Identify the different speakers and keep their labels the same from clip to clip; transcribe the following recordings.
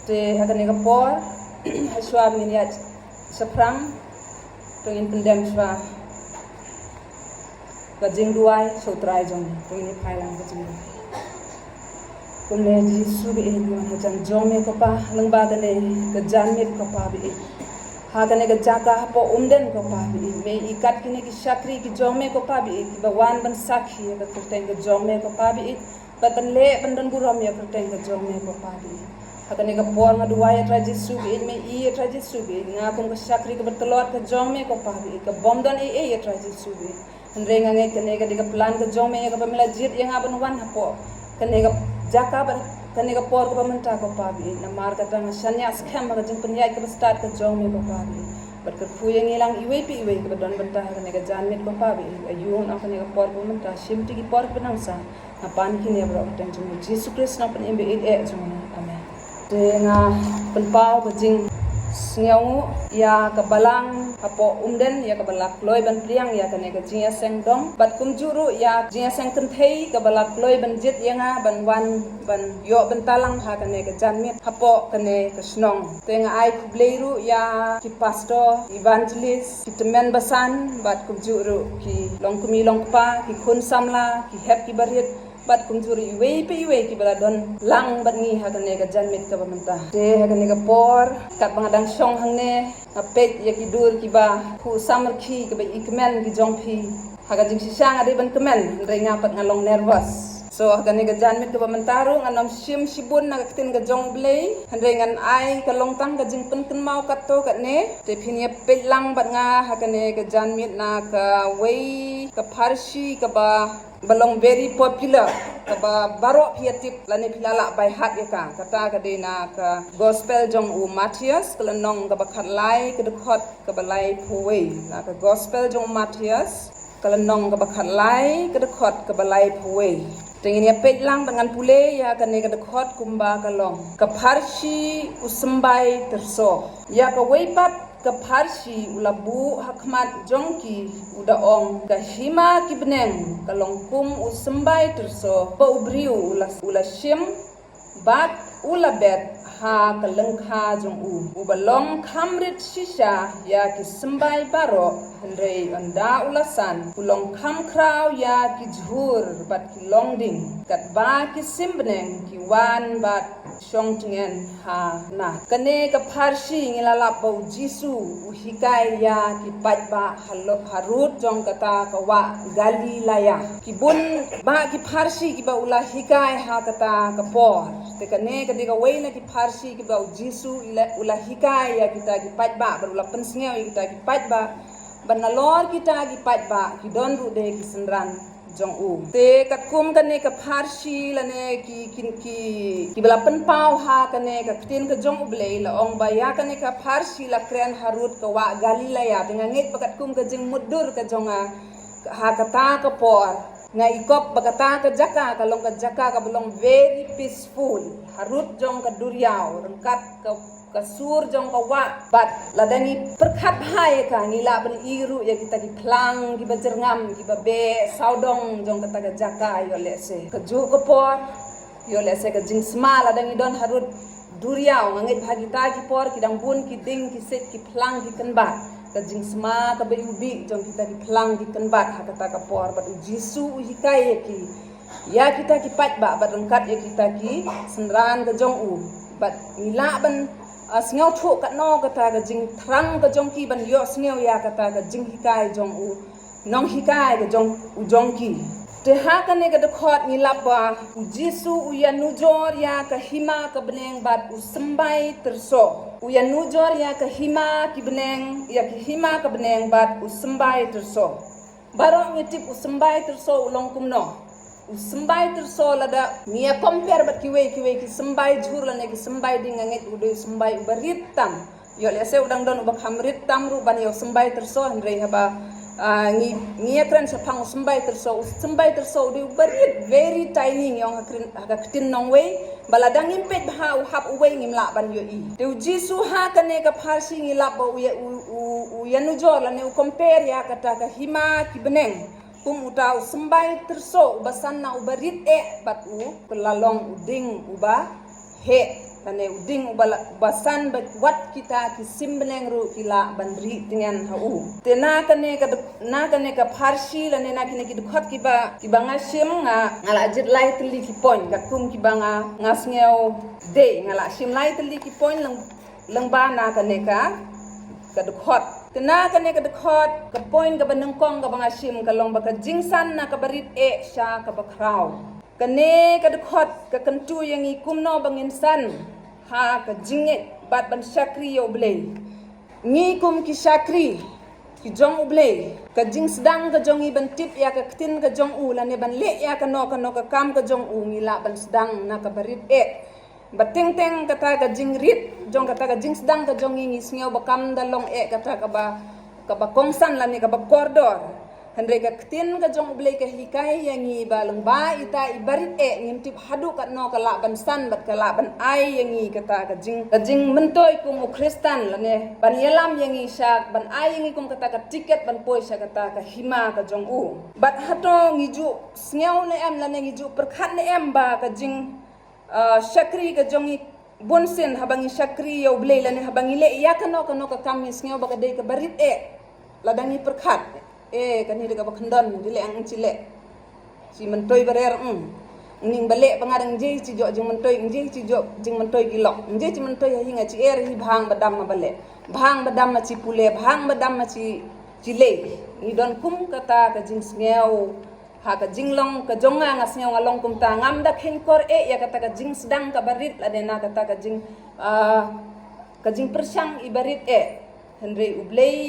Speaker 1: te hakan ga por haswa miniat seprang tengin pendem swa gajing duai sotrai jong tengin phailang gajing kumne jisu be man hajan jome ko pa lengba gane gajan mit ko pa be hagane ga jaka po umden ko pa bi me ikat kini ki shakri ki jome ko pa bi ki bawan ban sakhi ga kurteng ga jome ko pa bi ban le ban buram ya kurteng ga jome ko pa bi hagane ga por nga duwa ya trajisu bi me i trajisu bi nga kum ga shakri ga bertelot ga jome ko pa bi ga bomdan ya trajisu bi ndrenga nge kene ga diga plan ga jome ga pamela jit yang aban wan hapo kene ga jaka ban kane ga por ko manta ko pabi na mar ka tang shanya scam ga jing punya ka start ka jong me ko pabi bar ka fu yang ilang iwe ka don banta kane ga jan mit ko pabi ayun ang kane ga por ko manta shimti ki por benang sa na pan ki ne bro tang jong Jesus Christ na pan imbe jong amen de nga penpau ga jing snyaw ya kabalang apo umden ya kabalak loy ban priang ya kane ga jing seng dong bat kum juru ya jing seng kenthei kabalak loy ban jit ya nga ban wan ban yo ban talang ha kane ga janmit apo kane ga snong teng ai kubleiru ya ki pastor evangelist ki temen basan bat kum juru ki long kumi long pa ki khun samla ki hep ki barit bat kum juri iwe ki bala don lang bat ni ha kane ga janmit ka bamanta de ha kane ga por kat bangadang song hangne apet ya ki dur ki ba khu samar khi ka ba ikmen ki jong phi ha ga jing sisang ade ban kemen re ngapat ngalong nervous so ha kane ga janmit ka bamantaro nganom sim sibun na katin ga jong blei hande ngan ai ka long tang ga jing pen ken mau kat to kat ne te phinia pet lang bat nga ha kane ga janmit na ka wei ka parsi ka ba balong very popular kaba barok hiatip lani pilala by hat ya ka kata ka de na ka gospel jong u Matthias kelenong ka bakhat lai ka dekhot ka balai phoi na ka gospel jong Matthias kelenong ka bakhat lai ka dekhot ka balai phoi tengin ya pet lang dengan pule ya ka ne ka dekhot kumba ka long ka pharsi usembai terso ya ka weipat ka pharsi ulabu hakmat jongki uda ong ka hima kibneng kalongkum usembai terso pa ubriu ula shim bat ula bet ha kalengkha jong u balong khamrit shisha ya ki sembai baro hendrei anda ulasan ulong kham kraw ya ki jhur bat ki longding kat ba ki simbneng ki wan bat shong tingen ha na kane ka pharsi ngilala pau jisu uhikai ya ki patba harut jong kata ka wa galilaya ki bun ba ki pharsi ki ba ula hikai ha kata ka por te kane ka diga weina ki pharsi ki ba jisu ula hikai ya kita ki patba berula pensngeu kita ki patba banalor kita ki patba ki don ru de ki senran jong u te katkum kane ka pharsi lane ki bala penpau ha kane ka tin ka jong ublei la ong baya kane ka pharsi la kren harut ka wa galilaya ngangit pakatkum ka jing mudur ka jonga ha kata ka por ngai kop bagata ka jaka ka long ka jaka ka belong very peaceful harut jong ka duriau rengkat ka sur jong ka wa bat ladani perkhat hai ka ngila ben iru ya kita ki plang ki bajerngam ki babe saudong jong kata ka jaka yo lese ka ju ko por yo lese ka jing sma ladani don harut duriau ngait bhagita ki por ki dang bun ki ding ki set ki plang ki kenbat ka jing sma ka be ubi jong kita ki plang ki kenbat ha kata ka por bat jisu hikai ki ya kita ki pat ba bat rengkat ya kita ki senran ka jong u bat ngila ben sngew thu kat no kata ka jing thrang ka jong ki ban yo sngew ya kata ka jing hikai jong u nong hikai ka jong u jong ki te ha ka ne ka dekhot ni lapa jisu u ya nujor ya ka hima ka beneng bat u sembai terso u ya nujor ya ka hima ki beneng ya ki hima ka beneng bat u sembai terso barang ngitip u sembai terso ulong kumno sembai terso lada mia compare bat kiwe ki sembai jhur la ne ki sembai ding ngit udu sembai ubarit tam yo le se udang don ubak hamrit tam ru ban yo sembai terso andre haba ngi kren sa phang sembai terso udu ubarit very tiny yong hakrin nong we baladang impet ha u hap uwe ngimla ban yo i de jisu ha kane ka pharsi ngila ba u yanujor la ne u compare ya kata ka hima ki beneng kum utau sembai terso basan na ubarit bat u pelalong uding uba he lane uding basan wat kita ki simbeneng ru kila bandri dengan hau te na kane ka parsi lane na kine ki dukhat ki ba ngasim ngala jit lai tli ki point ka kum ki banga ngasngeu de ngala sim lai tli ki point lang ba na kane ka dukhat te na kane ka dukhat ka point ka baneng kong ka banga sim ka long ba ka jingsan na ka barit sha ka bakraw kane ka dukhat ka kantu yang ikum no bangin san ha ka jinget bat ban syakri yo blay ngi kum ki syakri ki jong ublay ka jing sedang ka jong iban tip ya ka tin ka jong u la ne ban le ya ka no ka kam ka jong u ngila ban sedang na ka barit bateng teng kata ka jing rit jong kata ka jing sedang ka jong ngi sngew bakam dalong kata ka ba kongsan la ne ka ba kordor Handre ka ktin ka jong ublay ka hikay yang ibalang ba ita ibarit ngimtip hadu kat no ka laban san bat ka laban ay yang kata ka jing mentoy kum u kristan lane ban yalam yang isyak ban ay yang kum kata ka tiket ban poy sya kata ka hima ka jong u bat hato ngiju sngew ne em lane ngiju perkhat ne em ba ka jing syakri ka jong bonsen habangi syakri yo ublay lane habangi le ya ka no ka kam sngew ba ka dei ka barit ladangi perkhat kani de ka bakhandan dile ang chile si mentoy barer ning bale pangarang je ci jo jing mentoy je ci jo jing mentoy gilok je ci mentoy hinga ci hi bhang badam ma bale bhang badam ma ci pule bhang badam ma ci le ni don kum kata ka jing sngew ha ka jing long ka jonga nga sngew ngalong kum ta ngam da khen kor ya kata ka jing sedang ka barit la dena kata ka jing persang ibarit henry ublay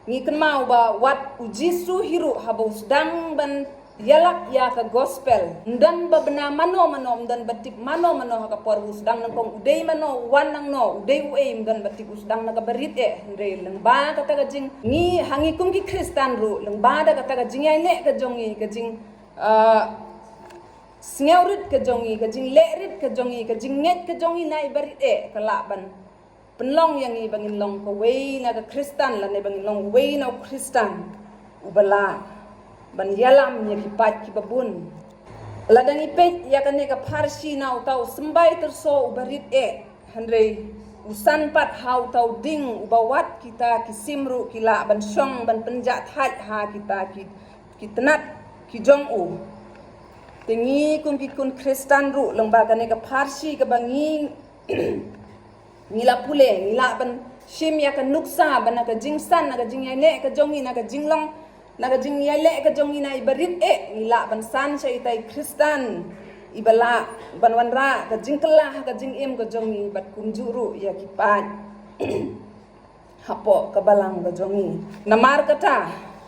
Speaker 1: ngi kenmau ba wat ujisu hiru habo sedang ban yalak ya ka gospel ndan ba bena mano ndan batik mano ha ka por sedang nang kong udei mano wan nang no udei uem ndan batik sedang na ka berit ndre leng ba kata ka jing ngi hangi kum ki kristan ru leng ba da kata ka jing ai ne ka jongi ka jing sneurit ka jongi ka jing lerit ka jongi ka jing nget ka jongi nai berit ka laban penlong yang bangin long ko way na ka kristan la ne bangin long way na kristan ubala ban yalam nya kipat ki babun la dangi pet ya kan ne ka parsi na utau sembai terso ubarit handre usan pat hau tau ding ubawat kita kisimru kila ban syong ban penjat hat ha kita ki tenat ki jong u tengi kun ki kun kristan ru lembaga ne ka parsi ka bangi ngila pule ngila ban shim ya ka nuksa ban ka jingsan na ka jingyale ka jongi na ka jinglong na ka jingyale ka jongi na ibarit ngila ban san sya itai kristan ibala ban wanra ka jingkela ka jingim ka jongi bat kunjuru ya kipat hapo ka balang ka jongi namar kata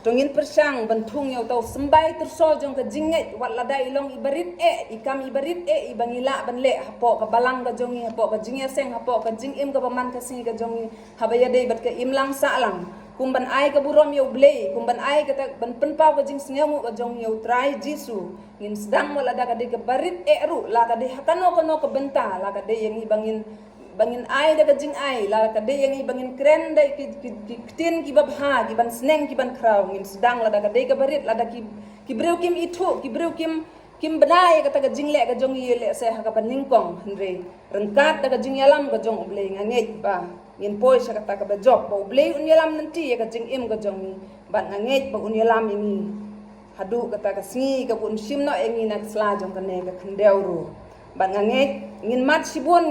Speaker 1: tungin persang bentung yau tau sembai terso jong ka jinget wat lada ilong ibarit ikam ibarit ibangila ban le hapo ka balang ka jongi hapo ka jingya seng hapo ka jingim ka paman ka singi ka jongi habaya dei bat ka imlang salang kumban ai ka burom yau blei kumban ai ka ban penpau ka jing sngengu ka jongi yau trai jisu ngin sedang wala da ka dei ka barit ru la ka dei hakano ka benta la ka dei yang ibangin bangin ai da jing ai la ka de yang bangin kren da ki tin ki babha ki ban sneng ki ban kraw ngin sedang la da ka de ka barit la da ki breu kim itu ki breu kim benai ka ta ka jing le ka jong yele se ha ka ban ningkong henre rengkat da ka jing yalam ka jong ublei ngangej ba ngin poi sa ka ta ka ba job ba ublei un yalam nanti ya ka jing im ka jong ni ban ngangej ba un yalam ini hadu ka ta ka singi ka bun simno engi nak sla jong ka ne ka khendeu ru ban ngangej ngin mat sibun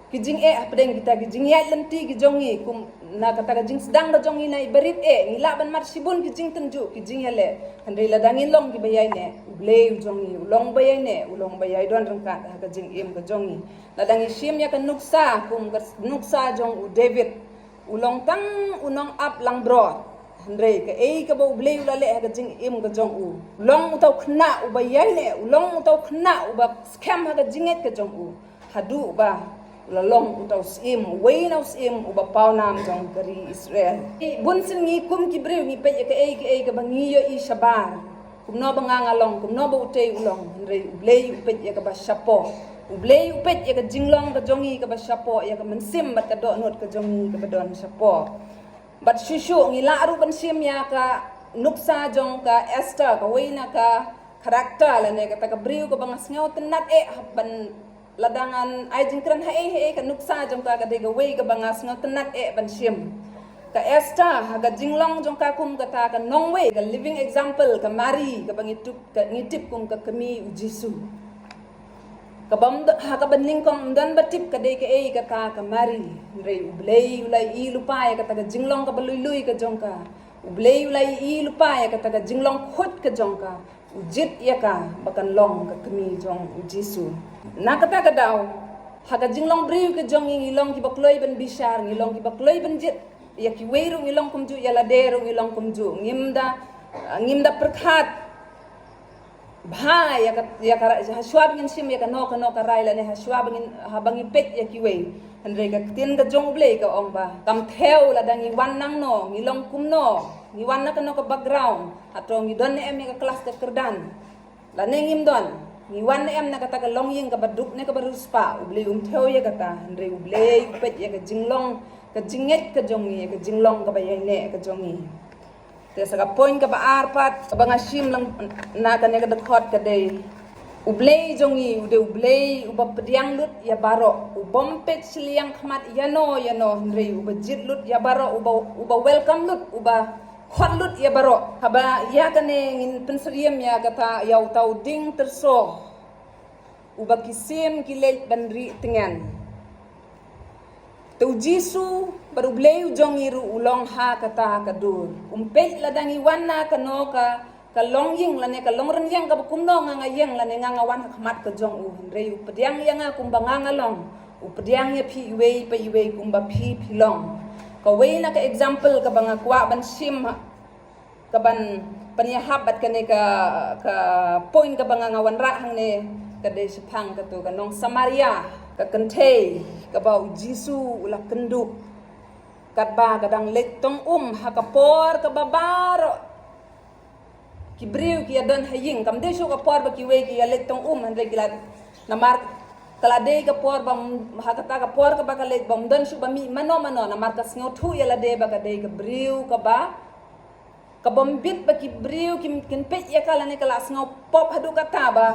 Speaker 1: kijing apdeng kita kijing ya lenti kijongi kum na kata kijing sedang da jongi na ibarit ngila ban mar sibun kijing tenju kijing yale handai la dangin long ki bayai ne ublei jongi ulong bayai ne ulong bayai don rengkat ha kijing im ka jongi la dangi sim ya kan nuksa kum nuksa jong u david ulong tang unong up lang bro handai ka ba ublei ulale ha kijing im ka jong u long utau khna u bayai ne ulong utau khna u ba scam ha kijing et ka jong u hadu ba lalong utau sim way na sim uba pau nam jong kari Israel bunsin ngi kum ki brew ngi pe ka bangi yo i shabar kum no banga ngalong kum no ba utei ulong re blei pe ka ba shapo blei pe ka jinglong ka jongi ka ba shapo ya ka mensim bat ka do not ka jongi ka ba don shapo bat shushu ngi la ru ban sim ya ka nuksa jong ka Esther ka way na ka karakter la ne ka ta ka brew ka banga sngaw tenat ban ladangan ay jingkran hae ka nuksa jong ka de ga wei ga bangas ngo tenak ban sim ka esta haga jinglong jong ka kum kata ka nong wei ka living example ka mari ka bangitup ka ngitip kum ka kami ujisu ka bam ha ka banning kom dan batip ka de ka kata ka mari rei ublei ulai I lupa ya kata ka jinglong ka balului ka jong ka ublei ulai I lupa ya kata ka jinglong khut ka jong ka ujit ya ka bakan long ka kami jong ujisu nakata ka daw haga jinglong briu ke jong ngilong ki bakloi ban bishar ngilong ki bakloi ban jit ya ki weiru ngilong kumju ya ladero ngilong kumju ngimda perkhat bha ya ka haswab ngin sim ya ka no ka raila ne haswab ngin habangi pet ya ki wei andre ka tin ka jong blei ka ong ba kam theo ladangi wan nang no ngilong kum no ngiwan na ka no ka background atong ngidon ne em ka kelas ka kerdan la ne ngim don ngiwan em na kata ka longying ka baduk ne ka baruspa ublei theo ya kata andre ublei upet ya ka jinglong ka jinget ka jongi ka jinglong ka bayai ne ka jongi te sa ka point ka ba arpat ka banga sim lang na ka ne ka dakhot ka dei ublei jongi ude ublei uba pediang lut ya baro ubompet siliang khmat yano andre uba jit lut ya baro uba welcome lut uba khot lut ya baro haba ya kane ngin pensriem ya kata yau tau ding terso uba kisim kilej bandri tengan tu jisu baru bleu jongiru ulong ha kata kadur umpet ladangi wana kano ka longying lane ka longren yang ka kumno nga yang lane nga wan khmat ka jong u rei upediang yang kumbanga long upediang ya phi wei pa wei kumba phi long ka wei na ka example ka banga kwa ban sim ka ban panyahabat ka ne ka point ka banga ngawan ra hang ne ka de sepang ka tu ka nong Samaria ka kentei ka ba jisu ula kendu kat ba kadang lek tong ha ka por ka babaro kibriu ki adon haying kam de so ka por ba ki we ki lek tong han re gilat namar kala de ka por bam ha ka por ka ba ka lek bam don su ba mi mano namar ka sngo thu ya la de ba ka de ka briu ka ba ka bombit ba ki briu kim kin pet ya kala ne kala sngo pop hadu kata ba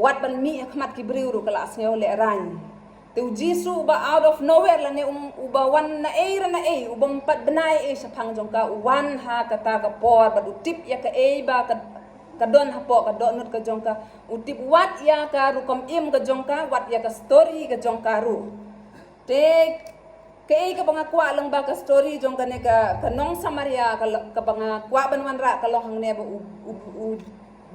Speaker 1: wat ban mi khmat ki briu ru kala sngo le ran tu jisu ba out of nowhere la ne uba wan na ubam pat benai sa phang jong ka wan ha kata ka por ba utip ya ka ba ka don ha po ka don nut ka jong ka utip wat ya ka ru kom im ka jong ka wat ya ka story ka jong ka ru te ka pangakwa lang ba ka story jong ka ne ka nong Samaria ka pangakwa ban wan ra ka lohang ne ba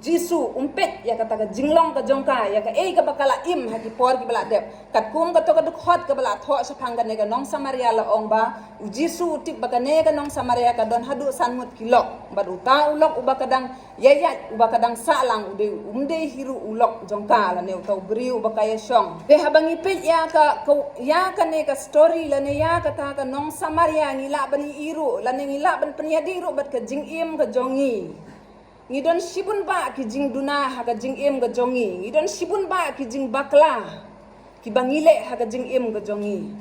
Speaker 1: jisu umpet ya kata ka jinglong ka jongka ya ka ka bakala im ha ki por ki bala dep kat kum ka to ka dukhot ka bala tho sa phang ne ka nong Samaria la ong ba jisu tip bakane ka nong Samaria ka don hadu sanmut kilok bad uta ulok uba kadang yayat uba kadang salang umde hiru ulok jongka la ne utau briu uba kaya syong be habang ipet ya ka ne ka story la ne ya kata ka nong Samaria ngila bani iru la ne ngila ban penyadi ru bat ka jingim ka jongi ngidon sibun ba ki jing duna haga jing em ga jongi ngidon sibun ba ki jing bakla ki bangile haga jing em ga jongi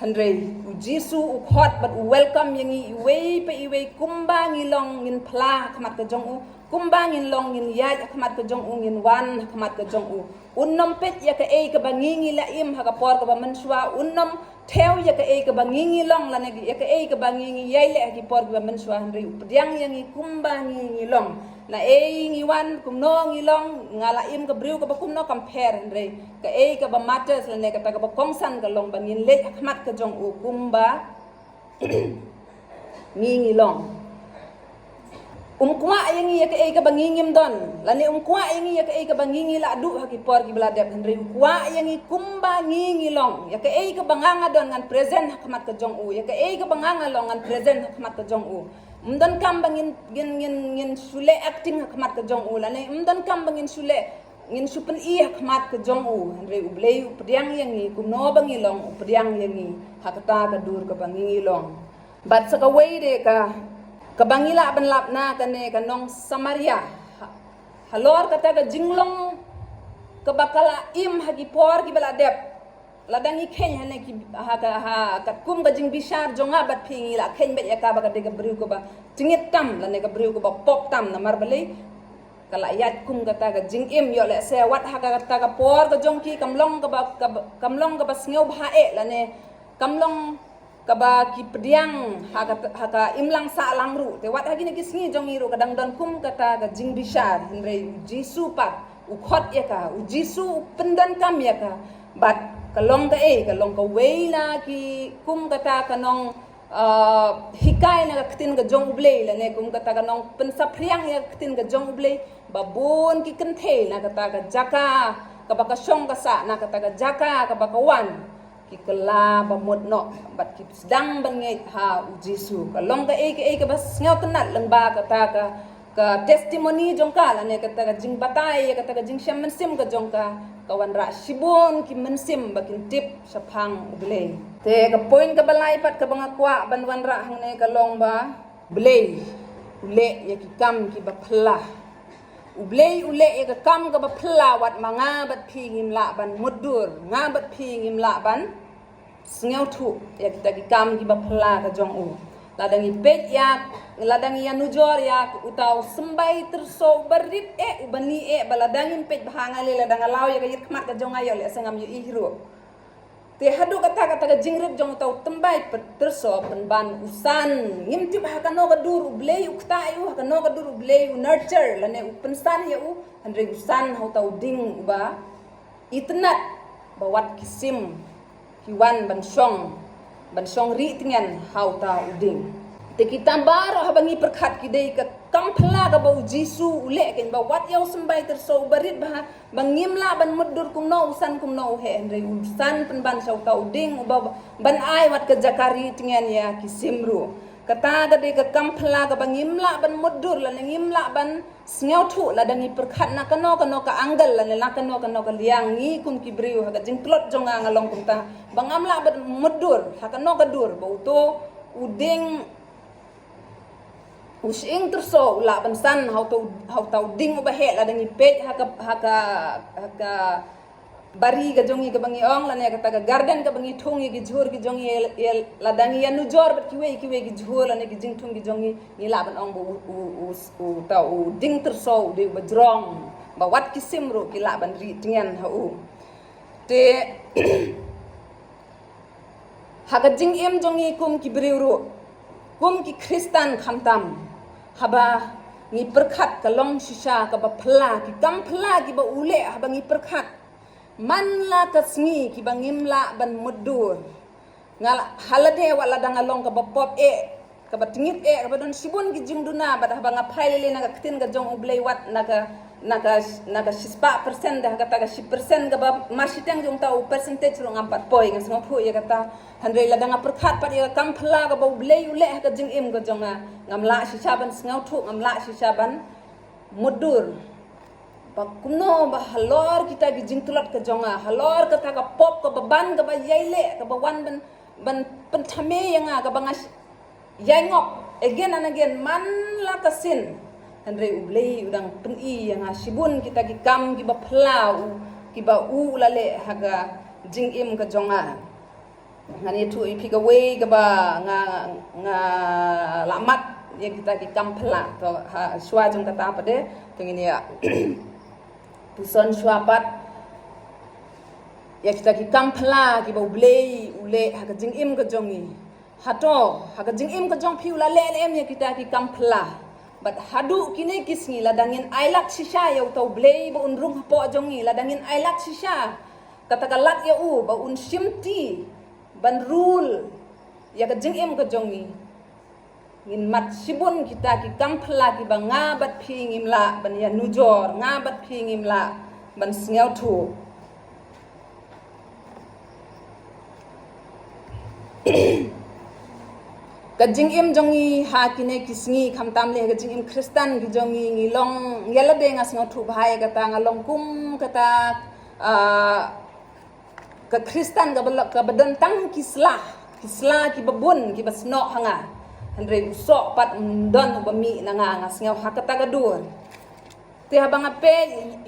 Speaker 1: handre jisu ukhot but welcome yangi iwei pe iwei kumba ngilong ngin phla khmat ka jong kumba ngin long ngin ya khmat ka jong ngin wan khmat ka jong unnom pet ya ka ka bangingi la im haga por ka ba manswa unnom theo ya ka bangingi long la ne ya ka bangingi yai le ki por ka ba manswa handre udyang yangi kumba ngi long na ngiwan kumno ngilong ngala im ka briu ka ba kumno compare andre ka ba matters la ne ka ta ka ba kongsan ka long bangin le khmat ka jong kumba ngilong kwa yangi ya ka bangingim don la ne kwa yangi ya ka bangingi la du ha ki por ki bla dep andre kwa yangi kumba ngilong ya ka banganga don ngan present khmat ka jong ya ka banganga long ngan present khmat ka jong mdan kam bangin ngin sule acting khmat ka jong la ne mdan kam bangin sule ngin supen khmat ka jong andre ublei updiang yangi kumno bangilong updiang yangi hakata ka dur ka bangilong bat sa ka way de ka bangila ban lap na ka ne ka nong Samaria halor kata ka jinglong ka bakala im hagi por ki bala dep ladang ikhen hane ki ha ka kum ga jing bishar jonga bat phingi la khen bet ya ka ba ka de ka briu ko ba tingit tam la ne ka briu ko ba pop tam na mar balai kalayat kum kata ga jing im yo le se wat ha kata ga por ga jong ki kamlong ka ba sngew bhae la ne kamlong ka ba ki pediang ha ka imlang sa lang ru te wat ha gi ne ki sngi jong iru kadang don kum kata ga jing bishar hindre jisu pat u khot ya ka u jisu pendan kam ya ka bat kalong ka weila ki kum kata kanong hikai na katin ga jong ublei la ne kum kata kanong pensapriang ya katin ga jong ublei babon ki kenthe na kata ga jaka ka baka syong ka sa na kata ga jaka ka baka wan ki kala ba modno bat ki sedang bangai ha u jisu kalong ka bas ngau tenat lang ba kata ka testimony jong ka la ne kata ga jing batai kata ga jing shaman sim ka jong ka kawan ra sibon ki mensim bakin tip sapang ublei te ka point ka balai pat ka banga kwa banwan ra hang ne kalong ba blei ule ya ki kam ki ba phla ublei ule ya ka kam ka ba phla wat manga bat phi ngim la ban mudur nga bat phi ngim la ban sngau thu ya kita ki kam ki ba phla ka jong u ladangi pet ya ladangi ya nujor ya utau sembai terso berit ubani baladangin pet bahanga le ladang law ya yir kmat ka jong ayo le sangam yu ihru te hadu kata ka jingrep jong utau tembai terso penban usan ngim tip ha kano ka dur ublei ukta ayu ha kano ka dur ublei nurture lane upensan ya u andre usan ha utau ding uba itnat bawat kisim kiwan ban syong ri tingen hau ta uding te kita baro habangi perkhat kidei ka kampla ka bau jisu ule ken ba wat yaw sembai terso barit bah bangimla ban mudur kum no usan kum no he andre usan penban sau ta uding ba ban ai wat ka jakari tingen ya kisimru kata gade ka kampla ka bangimla ban mudur la ngimla ban sngew thu la dangi perkhat na kano ka anggal la la kano ka liang ngi kum kibriu ha ka jingklot jonga ngalong kum ta bangamla ban mudur ha kano ka dur bau to uding using terso la ban san hau tau ding ba he la dangi pet ha ka bari ga jongi ga bangi ong la ne kata ga garden ga bangi thungi gi jhur gi jongi la dangi ya nujor bat kiwe gi jhur la ne gi jing thung gi jongi ni la ban ong u ta u ding terso de ba drong ba wat ki simru ki la ban ri tingen ha u te ha ga jing em jongi kum ki briuru kum ki kristan khamtam haba ngi perkhat ka long shisha ka ba phla ki kam phla ki ba ule haba ngi perkhat man la kasngi ki bangim la ban mudur ngal halade wala danga long ka bapop ka batingit ka badon sibun ki jingduna bad haba nga phailele na katin ga jong ublei wat naga 6% dah kata ga 10% ga ba masitang jong tau percentage ro ngampat poi ngas ngopu ya kata handre la danga perkhat pat ya kampla ga ba ublei ule ka jing im ga jonga ngamla sisaban ngau thu ngamla sisaban mudur kumno ba halor kita gi jingtulot ka jonga halor kata ka pop ka baban ka ba yaile ka ba wan ban penthame yanga ka bangas yangop again and again man la kasin andre ublei udang peni yanga sibun kita gi kam gi ba phlau ki ba u lale haga jing im ka jonga ngani tu ipi ka we ka ba nga lamat ya kita gi kam phla to swa jong kata apa de tengini ya puson swapat ya kita ki kampla ki ba ublei ule ha ka jing im ka jongi hato ha ka jing im ka jong phiu la le em ya kita ki kampla bat hadu kini kisngi la dangin ailak shisha ya uta ublei ba unrung po jongi la dangin ailak shisha kata kalat ya u ba un shimti ban rule ya ka jing im ka jongi ngin mat sibun kita ki kampla ki ba ngabat phingim la ban ya nujor ngabat phingim la ban sngau thu ka jing im jongi ha kine kisngi khamtam le ka jing im kristan ki jongi ngilong ngela de nga sngau thu bhai kata ngalong kum kata ka kristan ka badan tang kisla ki babun ki basno hanga andre usok pat don bami na nga ngas ngau hakata gadur te habang ape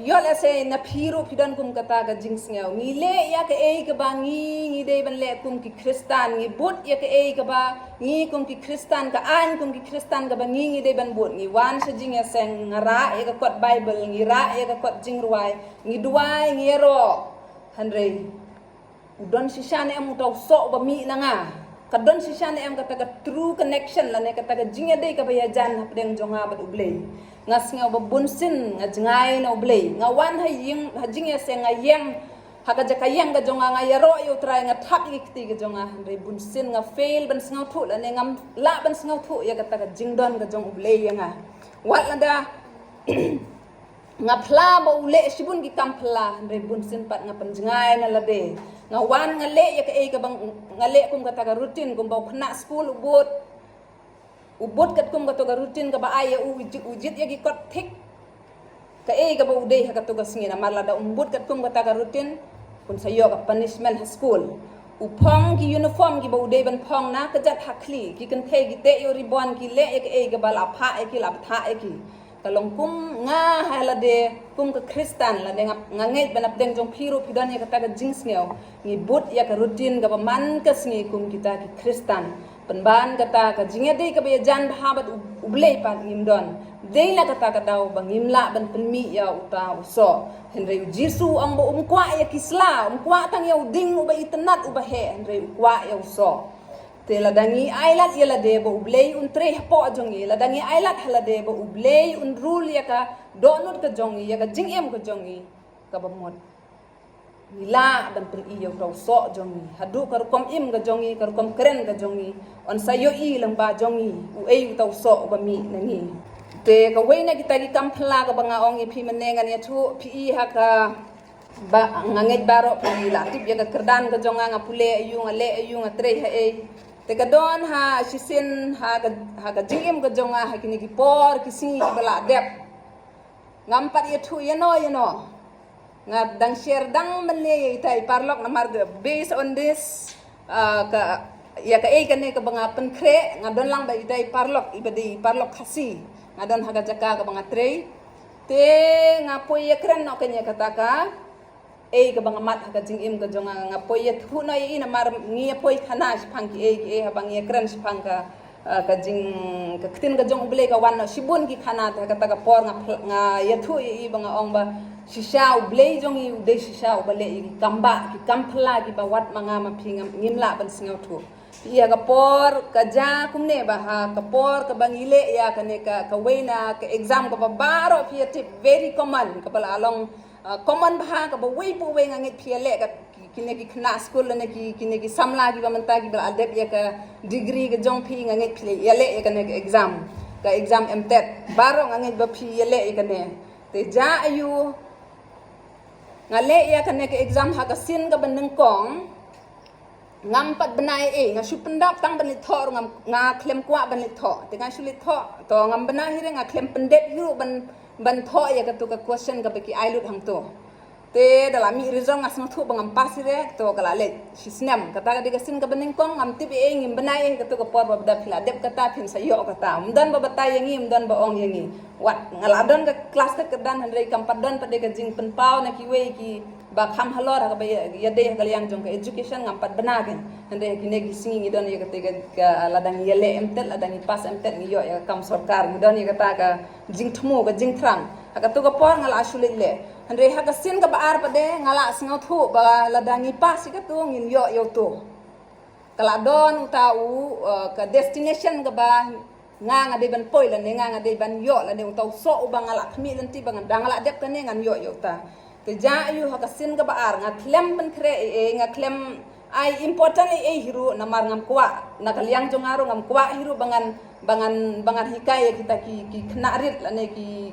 Speaker 1: yol ase na phiru phidan kum kata ga jings ngau ngile ya ke ei ka bangi ngi de ban le kum ki kristan ngi but ya ke ei ka ba ngi kum ki kristan ka an kum ki kristan ka bangi ngi de ban but ngi wan sa jing ya seng ngara ya ka kot bible ngi ra ya ka kot jing ruai ngi duai ngi ro hanre udon sishane am utaw so ba mi na nga kadon sishane am kata ka true connection la ne kata ka jing ya de ka ba ya jan na pedeng jonga ba ublei ngas nga babunsin nga jngay na ublay nga wan haying hajing ya se nga yang haka jaka yang ga jonga nga yaro yo try nga thap ikti ga jonga re bunsin nga fail ban sngaw thu la ne ngam la ban sngaw thu ya kata ga jingdon ga jong ublay ya nga wat la da nga pla ba ule sibun gi kampla re bunsin pat nga panjngay na lade nga wan nga le ya ka e ka bang nga le kum kata ga routine kum ba khna school ubot kat kum katoga rutin ka ba aya ujit ya gi kot thik ka e ka ba udai ha katoga singina marla da umbut kat kum kata ka rutin kun sayo ka punishment ha school upong ki uniform gi ba udai ban phong na ka jat hakli ki kan the gi te yo ribon ki le ek e ka ba la pha e ki la tha e ki kalong kum nga hala de kum ka kristan la de nga ngai ban ap deng jong phiru phidan ya kata ka jings ngeu ngi but ya ka rutin ka ba man ka singi kum kita ki kristan penban kata ka jinge dei ka jan bahabat ublei pan ngimdon dei la kata ka daw bangimla ban penmi ya uta uso henry jisu ang bo umkwa ya kisla umkwa tang ya uding uba itenat uba he henry ukwa ya uso te la dangi ailat ya la de bo ublei un tre po jongi la dangi ailat hala de bo ublei un rule ya ka donut ka jongi ya ka jingem ka jongi ka bamot nila dan per iyo tau so jongi hadu karukom im ga jongi karukom keren ga jongi on sayo i lang ba jongi u ei tau so ba mi nangi te ka weina kita gi kampla ka banga ong i phi menengan ya thu phi i ha ka ba nganget baro phi la tip ya ka kerdan ga jonga nga pule ayu nga le ayu nga tre ha e te ka don ha sisin ha ga jingim ga jonga ha kini gi por kisingi ki bala dep ngampat ya thu ya no nga dang share dang mali tay parlok na marga based on this ka ya ka e kane ka banga penkre nga don lang ba itay parlok ibadi parlok khasi nga don haga jaka ka banga tre te nga poy kren no kanya kataka e ka banga mat haga jingim ka jonga nga poy thu no i na mar ngi poy khana phang ki e habang ye kren phang ka ka jing ka ktin ka jong ble ka wan no sibun ki khana ta kataka por nga ya thu i banga ong ba shisha ublei jong i ude shisha ubale i kamba ki kampla ki bawat mga mapingam ngimla ban singaw thu iya ka por ka ja kumne ba ha ka por ka bangile ya kane ka weina ka exam ka baro pia tip very common ka bala along common ba ka ba wei po wei ngit pia le ka kine ki khna school ne ki kine ki samla ki ba manta ki bala adep ya ka degree ka jong phi ngit pile ya le ka ne ka exam mtet baro ngit ba phi ya le ka ne te ja ayu ngale ya kane ke exam ha ka sin ka baneng kong ngampat benai nga supendap tang banit thor ngam nga klem kwa banit tho te nga sulit tho to ngam benai hire nga klem pendep hiru ban tho ya ka tu ka question ka beki ailut hang to te dalam mi result ngas thu bangam pasire to kala le sisnam kata ka diga sin ka baneng kong ngam tibi ngim benai ka tu ka por babda phila dep kata phin sayo kata umdan ba batay yangi umdan ba ong yangi wat ngaladon ka kelas ka kedan handai kampadon pada ka jing penpau na kiwe ki ba kham halor ka ba ya de ka liang jong ka education ngampat benagen handai ki negi singi don ya ka ladang yele emtet ladang pas emtet ni yo ya kam sarkar don ya kata ka jing thmu ka jing thrang ka tu ka por ngala asulit le handai ha ka sin ka baar pade ngala sngau thu ba ladang pas ka tu ngin yo yo tu kala don utau ka destination ka ba nga de ban poi la ne nga de ban yo la de utau so ubang ala khmi lan ti bang dang ala dep kan ngan yo ta te ja ayu ha ka sin ka baar nga klem ban kre nga klem ai important e hiru na mar ngam kwa na kaliang jong aro ngam kwa hiru bangan hikaya kita ki knarit la ne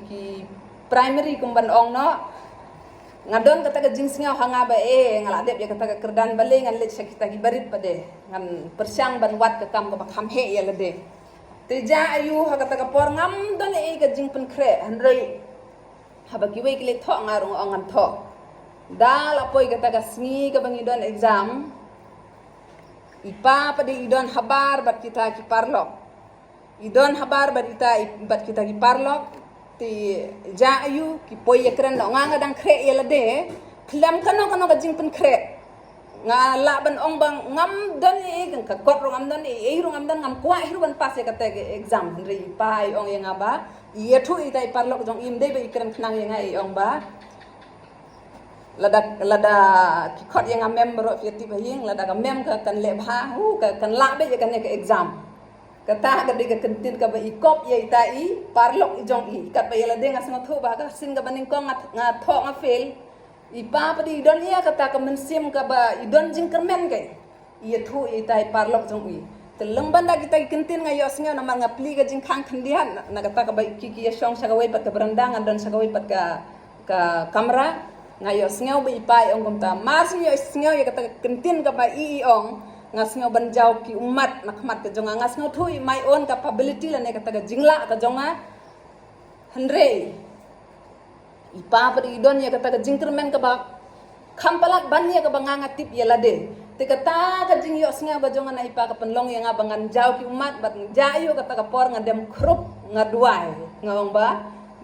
Speaker 1: ki primary kumban ong no ngadon kata ka jing singaw hanga ba ngala dep ya kata ka kerdan bale ngan le kita ki barit pade ngan persyang ban wat ka kam ka kham he ya la de te ja ayu ha kata ka por ngam don e ka jing pen kre handrei habaki we kile tho ngarung angan tho dal apoi kata ka sngi ka bangi don exam ipa pade idon habar bat kita ki parlok idon habar bat kita ki parlok ti ja ayu ki poi ekran no nga dang kre yela de klam kano ka jing pen kre nga la ban ong bang ngam dan e ka kot rong am dan e rong am dan ngam kwa hiru ban pas ka te exam ri pai ong yang ba ye thu i tai parlok jong im de be ikran khnang yang ai ong ba lada ki kot yang mem ro fi ti ba ying lada ka mem ka kan le bha hu ka kan la be kan ne ka exam kata ka de ka kentin ka ba ikop ye tai parlok i jong i kat ba yela de nga sang thu ba ka sin ka baning ko nga tho nga fail ipa padi idon ya kata ka mensim ka ba idon jing kermen kai ia thu i tai parlok jong i teleng banda kita kentin nga yos nga na nga pli ka jing khang khandian na kata ka ba ki ya shong sa ka wai pat ka berandang andon sa ka wai pat ka kamera nga yos nga ba ipai ong kumta mas yos nga ya kata kentin ka ba i ong ngas nga ban jaw ki umat nakmat ka jong ngas nga thu i my own capability la ne kata ka jingla ka jonga henre ipa padi idon ya kata ka jingkermen ka ba kampalak ban ya ka ba nga tip ya lade te kata ka jing yos nga ba jonga na ipa ka penlong ya nga bangan jaw ki umat bat jayo kata ka por nga dem krup nga duai ngawang ba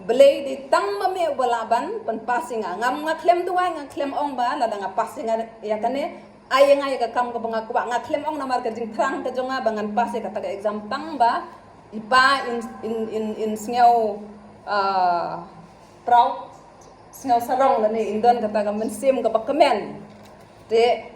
Speaker 1: belay di tang mame balaban pan passing ngam nga klem duai nga klem ong ba lada nga passing ya kane ay nga ya ka kam ka banga kuba nga klem ong namar ka jing krang ka jonga bangan passe kata ka exam pang ba ipa in sngaw proud sngaw sarong la ni indon kata ka mensim ka bakamen te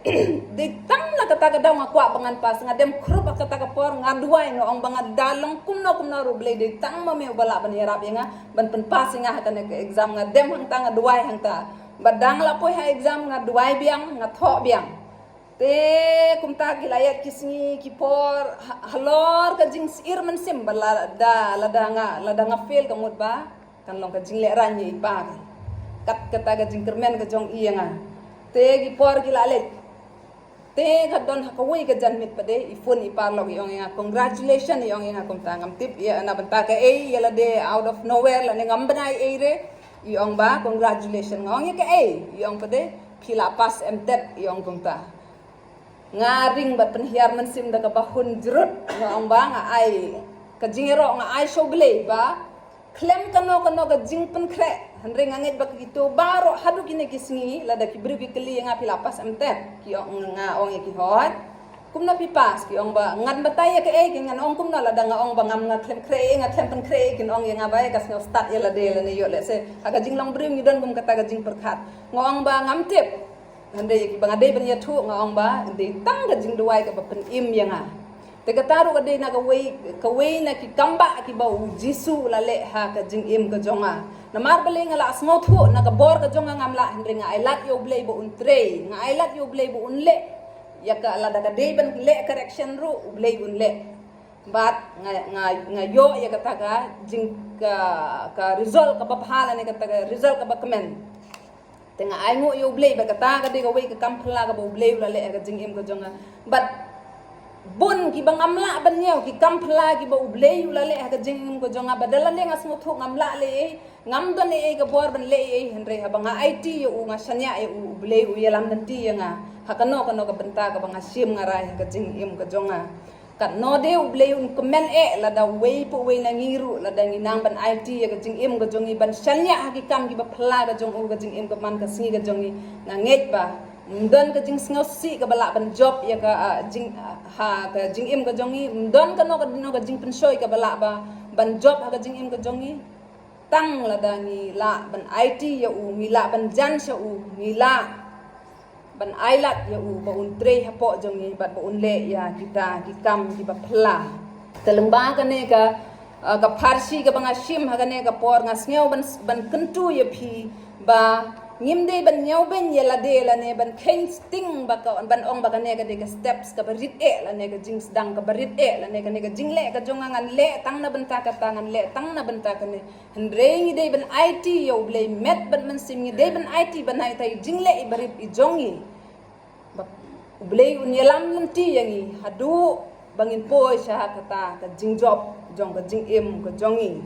Speaker 1: di tang la kata ka daw nga kwa bangan pas nga dem krup kata ka por nga duai nga ong banga dalong kumno ro blay di tang mame bala ban yarap nga ban pen pas nga ka ka exam nga dem hang ta nga duai hang ta badang la po ha exam nga duai biang nga tho biang te kumta gilayat kisni kipor halor ka jing sir mensim bala lada nga fail ka mut ba kan long ka jing le ran yi pa kat kata ka jing kermen ka jong iya nga te gipor gilale te kadon hakawai ka janmit pade ifun iparlog yong nga congratulations yong nga kumta ngam tip ya na banta ka e yala de out of nowhere la ngam banai e re yong ba congratulations ngong ka e yong pade phila pas mtet yong kumta ngaring bat penhiar mensim da ka bahun jerut ngong ba nga ai ka jingero nga ai show blay ba klem kano ka jing pen kre henre ngangit bak gitu baro hadu kini kisngi lada ki beri keli nga pilapas emtet ki ong nga ong ki hot kumna pipas ki ong ba ngan bataya ke kin ngan ong kumna lada nga ong ba ngam nga klem kre nga klem pen kre kin ong nga ba kas nga start ya lade la ne yo le se aga jing long brim ngidon kum kata ga jing perkhat ngong ba ngam tip henre ki ba ngade ben ya thu nga ong ba de tang ga jing duai ka ba pen im ya nga te kataru ka de na ka way na ki kamba ki ba jisu la le ha ka jing im ka jonga na marbele nga la asngo thu na ka bor ka jonga ngamla henre nga ai lat yo blay bo untre nga ai lat yo blay bo unle ya ka la da ka de ban le correction ru blay unle bat nga yo ya ka ta ka jing ka result ka ba phala ne ka ta ka result ka ba comment te nga ai ngo yo blay ba ka ta ka de ka way ka kampla ka bo blay la le ka jing im ka jonga but bun ki bang amla ban nyaw ki kampla ki ba ublay ulale ha ka jing ko jonga badalan le ngas mo thu ngamla le ngam don e ka bor ban le e henre ha banga IT yo nga shanya e ublay u yalam dan ti nga ha kano ka benta ka banga sim nga rai ka jing im ka jonga kat no de ublay un komen e la da way po way na ngiru la da nginang ban IT ka jing im ka jongi ban shanya ha ki kam ki ba phla ka jong u ka jing im ka man ka singi ka jongi nga nget ba mdon ka jing sngaw si ka bala ban job ya ka jing ha ka jing im ka jongi mdon ka no ka jing pensoy ka bala ba ban job ha ka jing im ka jongi tang la da ngi la ban IT ya u ngi la ban jan sha u ngi la ban ailat ya u ba un tre ha po jongi bat ba un le ya kita ki kam ki ba phla telengba ka ne ka parsi ka banga sim ha ka ne ka por nga sngaw ban kentu ya phi ba ngimde ban nyaw ben yela de la ne ban khen sting ba ka ban ong ba ka ne ka de steps ka barit e la ne ka jing dang ka barit e la ne ka jing le ka jonga ngan le tang na benta ka tangan le tang na benta ka ne hendre ngi de ban IT yo blay met ban man sim ngi de ban IT ban ai tai jing le barit i jongi ba blay un yelam lam ti yangi hadu bangin po sha kata ka jing job jong ka jing im ka jongi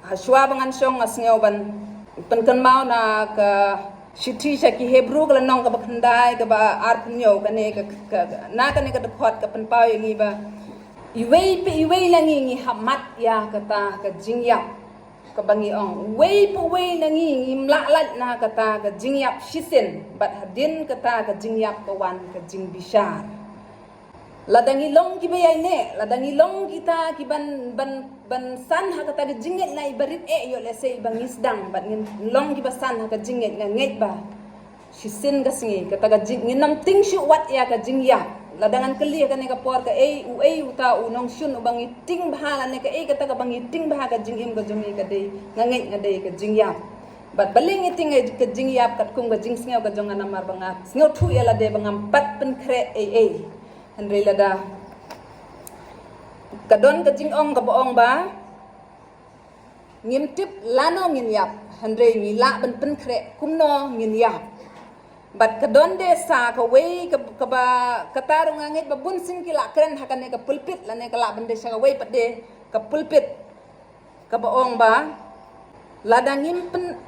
Speaker 1: haswa bangan song asngaw ban penkan mau na ka shiti sa ki hebrew ka nong ka bakhandai ka ba arpunyo ka ne ka na ka ne ka dakhot ka panpaw yangi ba iway langi ngi hamat ya kata ka jingya ka bangi ong wei po wei nangi ngimlalat na kata ka jingyap shisen bat hadin kata ka jingyap kawan ka jing bishar ladang ilong ki bayai ne ladang ilong kita ki ban san ha kata ka jinget na ibarit yo lese bangis dang bat long ki basan ha ka jinget nga nget ba shisen ka singi kata ka jing nginam ting shu wat ya ka jingyap ladangan keli ka ne ka por ka uta unong shun ubang iting bahala ne ka kata ka bang iting baha ka jingim ka jumi ka dei ngangit nga dei ka jingyap bat baling iting ka jingyap kat kung ka jing sngaw ka jonga namar bangat sngaw thu ya la de bangam pat pen kre andre lada kadon ka jingong ka boong ba ngim tip lano ngin yap andre ngila ben pen kre kumno ngin yap bat kadon de sa ka wei ka ba katarong angit ba bunsin kila kren hakane ka pulpit lane ka la bende sa ka wei pade ka pulpit ka baong ba ladang ngim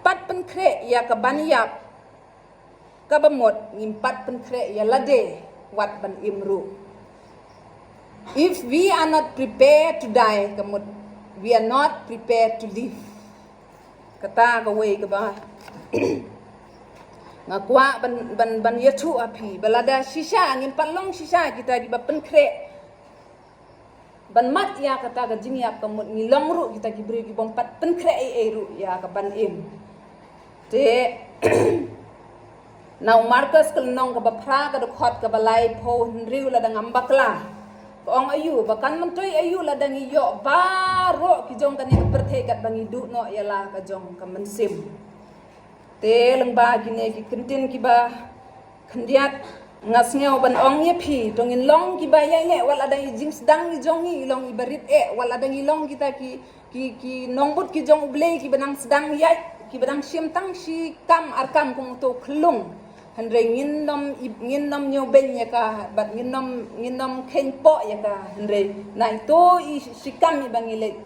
Speaker 1: pat pen kre ya ka baniyap ka bamot ngim pat pen kre ya lade wat ban imru if we are not prepared to die kamut we are not prepared to live kata ka wei ka ba ngakwa ban yachu api balada shisha ngin palong shisha kita di bapen kre ban mat ya kata ka jingyap kamut ngilong ru kita gibri gi bompat pen kre ru ya ka ban im te now marcus kal nong ka bapra ka khot ka balai pho riu la dang ambakla ong ayu bakan mentoy ayu la dang iyo baro ki jong kan ni perthe kat bangi du no yala ka jong ka mensim te lang ba gine ki kentin ki ba khandiat ngasngeo ban ong ye phi tongin long ki ba yai ne wala dang jing sedang ni jong ni long ibarit wala dang long kita ki nongbut ki jong ublei ki benang sedang yai ki benang sim tang si kam arkam kung to khlung handre ngin nom nyo ben ya ka bat ngin nom ken po ya ka handre na to si kam ni bangile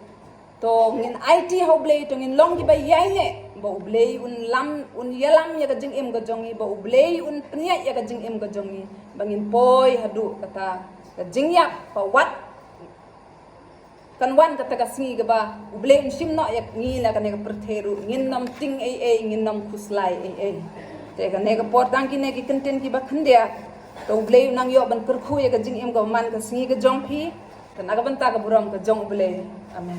Speaker 1: to ngin IT ho blei to ngin long ki ba yai ne ba ublei un yalam ya ka jing im ga jongi ba ublei un pnya ya ka jing im ga jongi bangin poi hadu kata ka jing ya pa wat kan wan kata ka singi ga ba ublei un sim no ya ngi la ka ne ka pertheru ngin nom ting ngin nom kuslai te ka ne ka portang ki ne ki content ki ba khandia to ublei nang yo ban kurkhu ya ka jing im ga man ka singi ga jong phi kan aga ban ta ka buram ka jong ublei amen